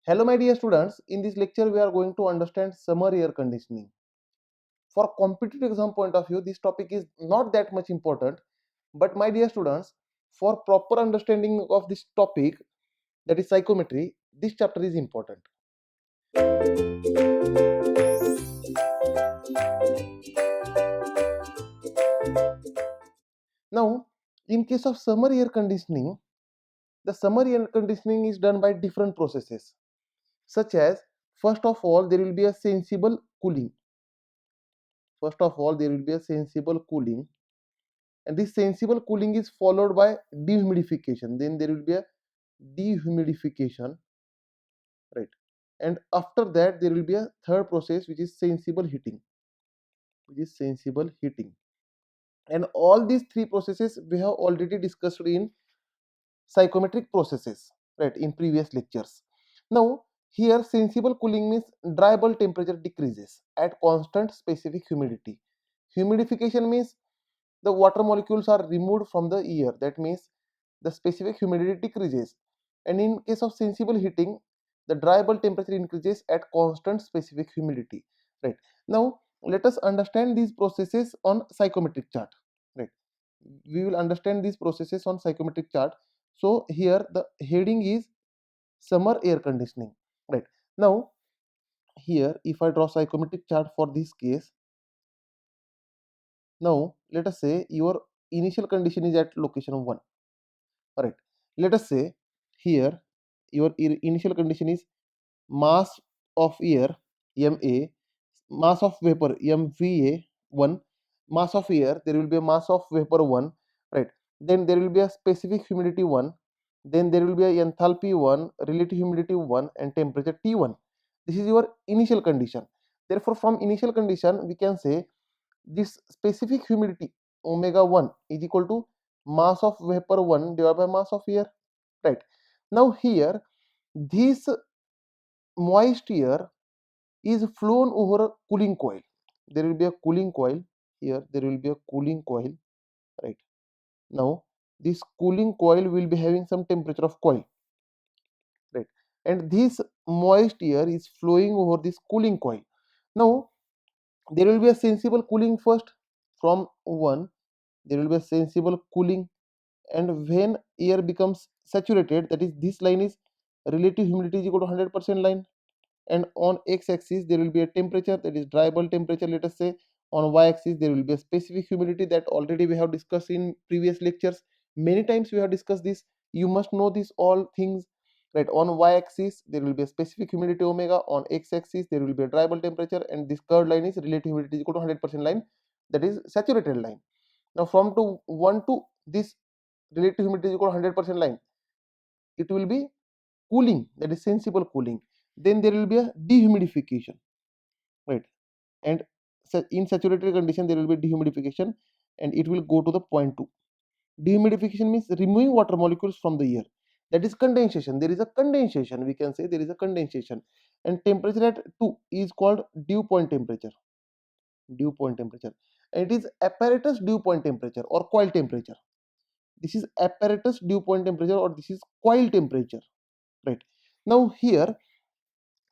Hello my dear students, in this lecture we are going to understand summer air conditioning. For competitive exam point of view, this topic is not that much important, but my dear students, for proper understanding of this topic, that is psychometry, this chapter is important. Now, in case of summer air conditioning, the summer air conditioning is done by different processes, such as first of all there will be a sensible cooling. First of all, there will be a sensible cooling, and this sensible cooling is followed by dehumidification. Then there will be a dehumidification, right? And after that there will be a third process, which is sensible heating, and all these three processes we have already discussed in psychometric processes, right, in previous lectures. Now here sensible cooling means dry bulb temperature decreases at constant specific humidity. Humidification means the water molecules are removed from the air, that means the specific humidity decreases. And in case of sensible heating, the dry bulb temperature increases at constant specific humidity, right? Now let us understand these processes on psychometric chart, right? We will understand these processes on psychometric chart. So here the heading is summer air conditioning, right? Now here if I draw psychometric chart for this case, now let us say your initial condition is at location 1. Alright, let us say here your initial condition is mass of air MA, mass of vapor MVA 1, mass of air, there will be a mass of vapor 1, right? Then there will be a specific humidity 1, then there will be a enthalpy 1, relative humidity 1, and temperature T1. This is your initial condition. Therefore, from initial condition we can say this specific humidity omega 1 is equal to mass of vapor 1 divided by mass of air, right? Now here this moist air is flown over a cooling coil. There will be a cooling coil here, there will be a cooling coil, right? Now this cooling coil will be having some temperature of coil, right? And this moist air is flowing over this cooling coil. Now there will be a sensible cooling first from 1, there will be a sensible cooling, and when air becomes saturated, that is this line is relative humidity is equal to 100% line, and on x-axis there will be a temperature, that is dry bulb temperature, let us say. On y-axis there will be a specific humidity, that already we have discussed in previous lectures. Many times we have discussed this, you must know this all things, right? On y-axis there will be a specific humidity omega, on x-axis there will be a dry bulb temperature, and this curved line is relative humidity is equal to 100% line, that is saturated line. Now from to 1 to this relative humidity is equal to 100% line, it will be cooling, that is sensible cooling. Then there will be a dehumidification, right? And in saturated condition there will be dehumidification, and it will go to the point 2. Dehumidification means removing water molecules from the air, that is condensation. There is a condensation, we can say there is a condensation, and temperature at 2 is called dew point temperature. Dew point temperature, and it is apparatus dew point temperature or coil temperature. This is apparatus dew point temperature, or this is coil temperature, right? Now here,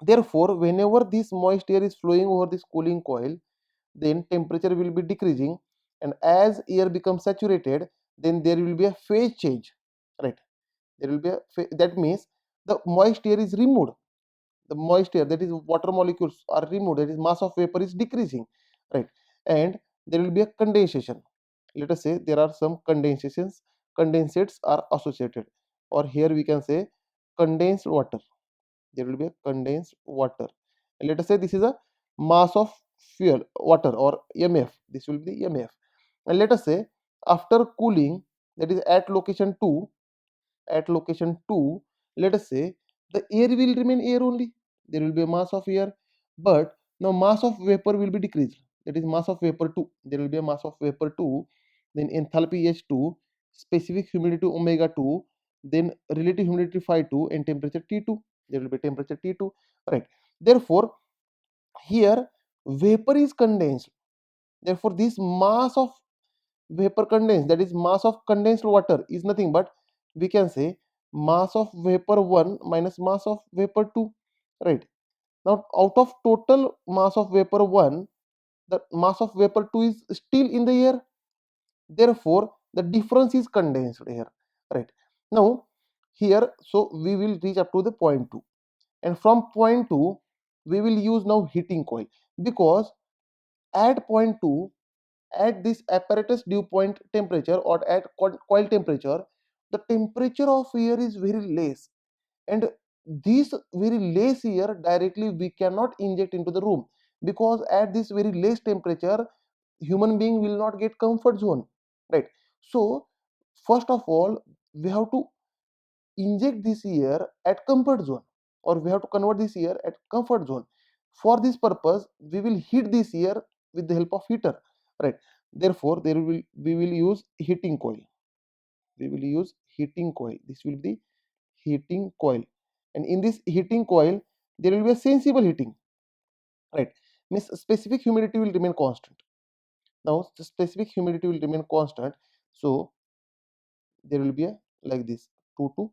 therefore whenever this moist air is flowing over this cooling coil, then temperature will be decreasing, and as air becomes saturated, then there will be a phase change, right? There will be a that means the moist air is removed, the moist air, that is water molecules are removed, that is mass of vapor is decreasing, right? And there will be a condensation. Let us say there are some condensates are associated, or here we can say condensed water. There will be a condensed water, and let us say this is a mass of fuel water, or mf. This will be the mf. And let us say after cooling, that is at location 2, at location 2, let us say the air will remain air only, there will be a mass of air, but now mass of vapor will be decreased, that is mass of vapor 2, there will be a mass of vapor 2, then enthalpy H2, specific humidity omega 2, then relative humidity phi 2, and temperature T2, there will be temperature T2, right? Therefore here vapor is condensed, therefore this mass of vapor condensed, that is mass of condensed water, is nothing but we can say mass of vapor 1 minus mass of vapor 2. right? Now out of total mass of vapor 1, the mass of vapor 2 is still in the air, therefore the difference is condensed here, right? Now here, so we will reach up to the point 2, and from point 2 we will use now heating coil, because at point 2, at this apparatus dew point temperature or at coil temperature, the temperature of air is very less, and this very less air directly we cannot inject into the room, because at this very less temperature human being will not get comfort zone, right? So first of all we have to inject this air at comfort zone, or we have to convert this air at comfort zone. For this purpose we will heat this air with the help of heater, right? Therefore there will we will use heating coil, we will use heating coil, this will be heating coil, and in this heating coil there will be a sensible heating, right? Means specific humidity will remain constant. Now the specific humidity will remain constant, so there will be a like this 2 to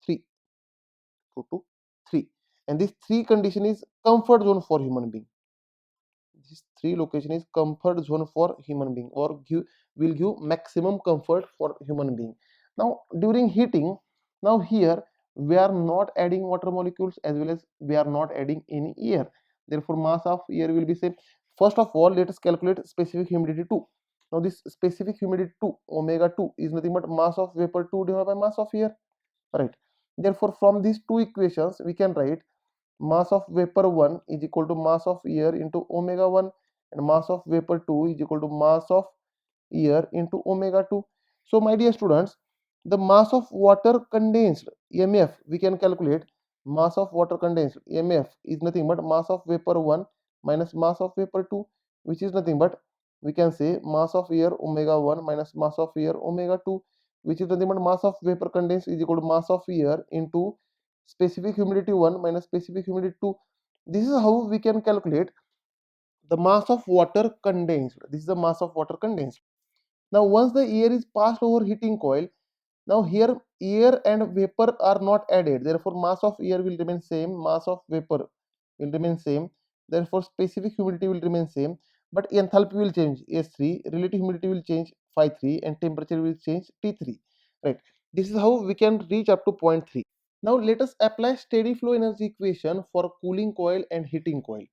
3, 2 to 3, and this 3 condition is comfort zone for human being. This 3 location is comfort zone for human being, or will give maximum comfort for human being. Now during heating, now here we are not adding water molecules as well as we are not adding any air, therefore mass of air will be same. First of all let us calculate specific humidity 2. Now this specific humidity 2 omega 2 is nothing but mass of vapor 2 divided by mass of air, right? Therefore from these two equations we can write mass of vapor 1 is equal to mass of air into omega 1, and mass of vapor 2 is equal to mass of air into omega 2. So my dear students, the mass of water condensed, mf, we can calculate. Mass of water condensed, mf, is nothing but mass of vapor 1 minus mass of vapor 2, which is nothing but we can say mass of air omega 1 minus mass of air omega 2, which is nothing but mass of vapor condensed is equal to mass of air into specific humidity 1 minus specific humidity 2. This is how we can calculate the mass of water condensed. This is the mass of water condensed. Now once the air is passed over heating coil, now here air and vapor are not added, therefore mass of air will remain same, mass of vapor will remain same, therefore specific humidity will remain same, but enthalpy will change S3, relative humidity will change phi3, and temperature will change T3, right? This is how we can reach up to point 3. Now let us apply steady flow energy equation for cooling coil and heating coil.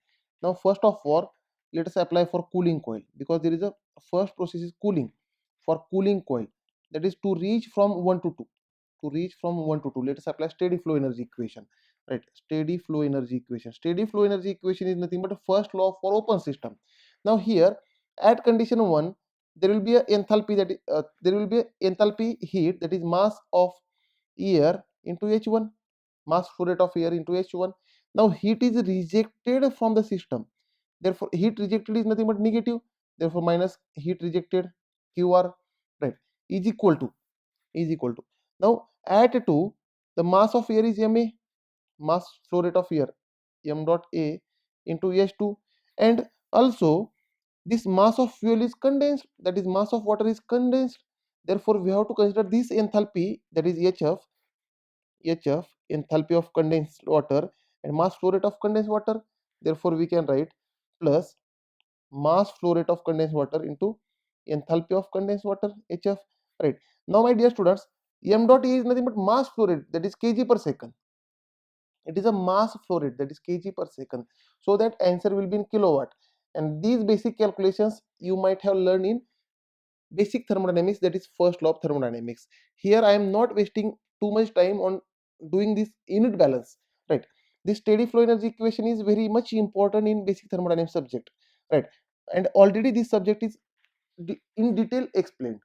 Now first of all let us apply for cooling coil, because there is a first process is cooling. For cooling coil, that is to reach from 1 to 2, to reach from 1 to 2 let us apply steady flow energy equation, right? Steady flow energy equation, steady flow energy equation is nothing but a first law for open system. Now here at condition 1 there will be a enthalpy that there will be a enthalpy heat, that is mass of air into H1, mass flow rate of air into H1. Now heat is rejected from the system, therefore heat rejected is nothing but negative, therefore minus heat rejected QR, right, is equal to, is equal to, now at 2 the mass of air is ma, mass flow rate of air m dot a into H2, and also this mass of fuel is condensed, that is mass of water is condensed, therefore we have to consider this enthalpy, that is HF, enthalpy of condensed water, and mass flow rate of condensed water, therefore we can write plus mass flow rate of condensed water into enthalpy of condensed water, HF, right? Now my dear students, m dot a is nothing but mass flow rate, that is kg per second. It is a mass flow rate, that is kg per second, so that answer will be in kilowatt. And these basic calculations you might have learned in basic thermodynamics, that is first law of thermodynamics. Here I am not wasting too much time on doing this unit balance, right? This steady flow energy equation is very much important in basic thermodynamics subject, right? And already this subject is in detail explained,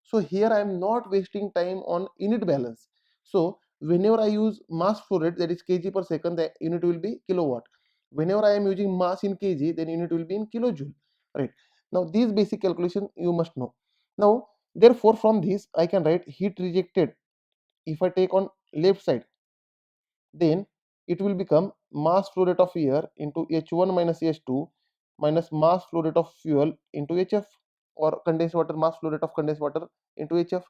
so here I am not wasting time on unit balance. So whenever I use mass flow rate, that is kg per second, the unit will be kilowatt. Whenever I am using mass in kg, then unit will be in kilojoule, right? Now these basic calculation you must know. Now therefore from this I can write heat rejected, if I take on left side, then it will become mass flow rate of air into H1 minus H2 minus mass flow rate of fuel into HF, or condensed water, mass flow rate of condensed water into HF.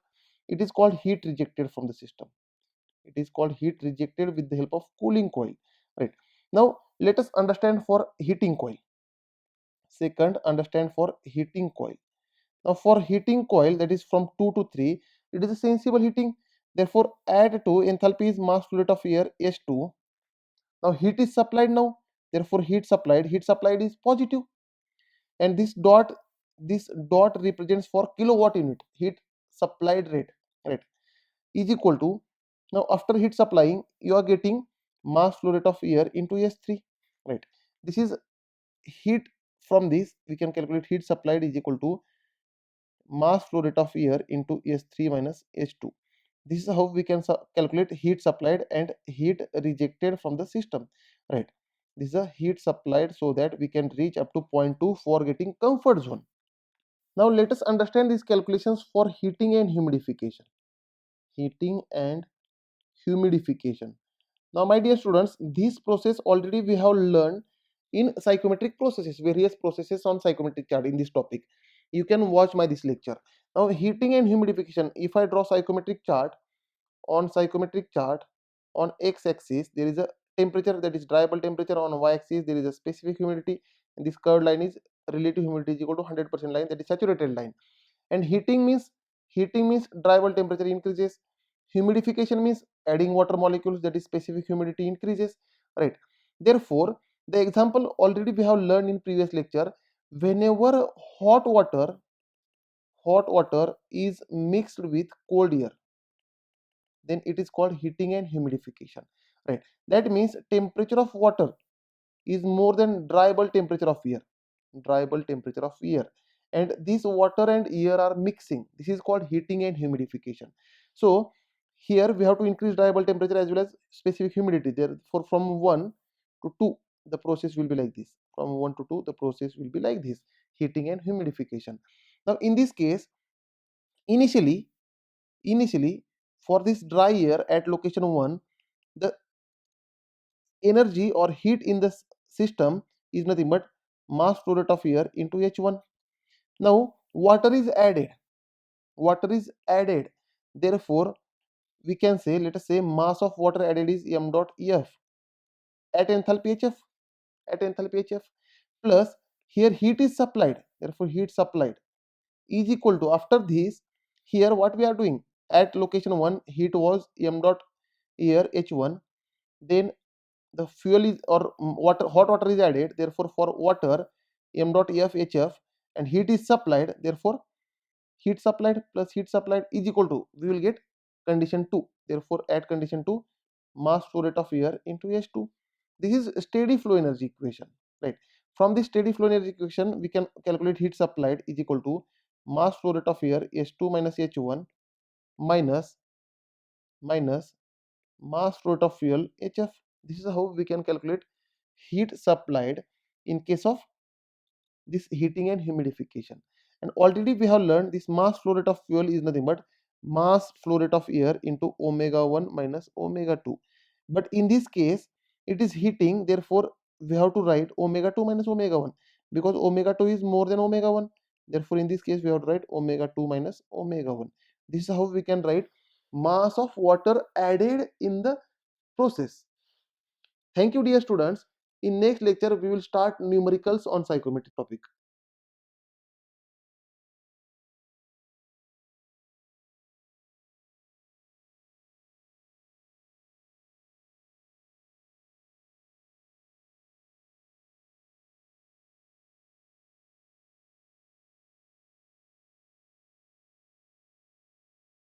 It is called heat rejected from the system. It is called heat rejected with the help of cooling coil, right? Now let us understand for heating coil. Second, understand for heating coil. Now for heating coil, that is from 2 to 3, it is a sensible heating. Therefore add to enthalpy is mass flow rate of air S2. Now heat is supplied now. Therefore heat supplied is positive. And this dot represents for kilowatt unit heat supplied rate, right, is equal to, now after heat supplying you are getting mass flow rate of air into S3, right. This is heat. From this we can calculate heat supplied is equal to mass flow rate of air into S3 minus S2. This is how we can calculate heat supplied and heat rejected from the system, right. This is a heat supplied so that we can reach up to point 2 for getting comfort zone. Now let us understand these calculations for heating and humidification. Heating and humidification. Now my dear students, this process already we have learned in psychometric processes, various processes on psychometric chart in this topic. You can watch my this lecture. Now heating and humidification, if I draw psychometric chart, on psychometric chart, on x-axis there is a temperature, that is dry bulb temperature. On y-axis there is a specific humidity, and this curved line is relative humidity is equal to 100% line, that is saturated line. And heating means dry bulb temperature increases. Humidification means adding water molecules, that is specific humidity increases, right. Therefore the example already we have learned in previous lecture. Whenever hot water is mixed with cold air, then it is called heating and humidification, right. That means temperature of water is more than dry bulb temperature of air, dry bulb temperature of air, and this water and air are mixing. This is called heating and humidification. So here we have to increase dry bulb temperature as well as specific humidity. Therefore from 1 to 2 the process will be like this. From 1 to 2 the process will be like this, heating and humidification. Now in this case, initially for this dry air at location 1, the energy or heat in the system is nothing but mass flow rate of air into H1. Now water is added, therefore we can say, let us say mass of water added is m dot F at enthalpy Hf, plus here heat is supplied, therefore heat supplied is equal to, after this here what we are doing, at location 1 heat was m dot air H1, then the fuel is, or hot water is added, therefore for water m dot F Hf, and heat is supplied, therefore heat supplied plus heat supplied is equal to, we will get condition 2, therefore at condition 2 mass flow rate of air into H2. This is steady flow energy equation, right. From this steady flow energy equation we can calculate heat supplied is equal to mass flow rate of air H2 minus H1 minus mass flow rate of fuel Hf. This is how we can calculate heat supplied in case of this heating and humidification. And already we have learned this mass flow rate of fuel is nothing but mass flow rate of air into omega 1 minus omega 2. But in this case it is heating, therefore we have to write omega 2 minus omega 1, because omega 2 is more than omega 1. Therefore in this case we have to write omega 2 minus omega 1. This is how we can write mass of water added in the process. Thank you dear students. In next lecture we will start numericals on psychometric topic.